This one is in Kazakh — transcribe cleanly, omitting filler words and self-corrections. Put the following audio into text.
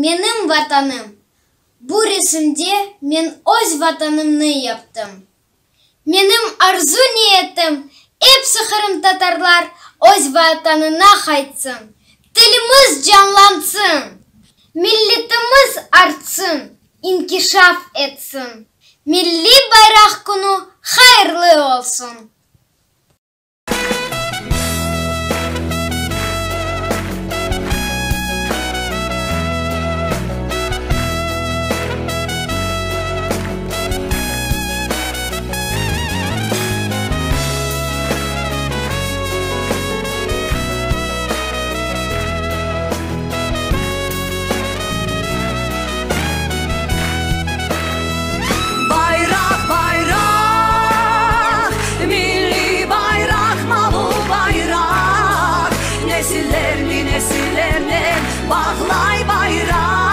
менің ватаным. Бұл ресімде мен өз ватанымны яптым. Менің арзу ниетім, сықырым татарлар өз ватанына қайтсын. Тіліміз жанлансын, миллетіміз артсын, инкишаф етсін. Milli bayrak günü hayırlı olsun. Nesillerle bağlay bayrak.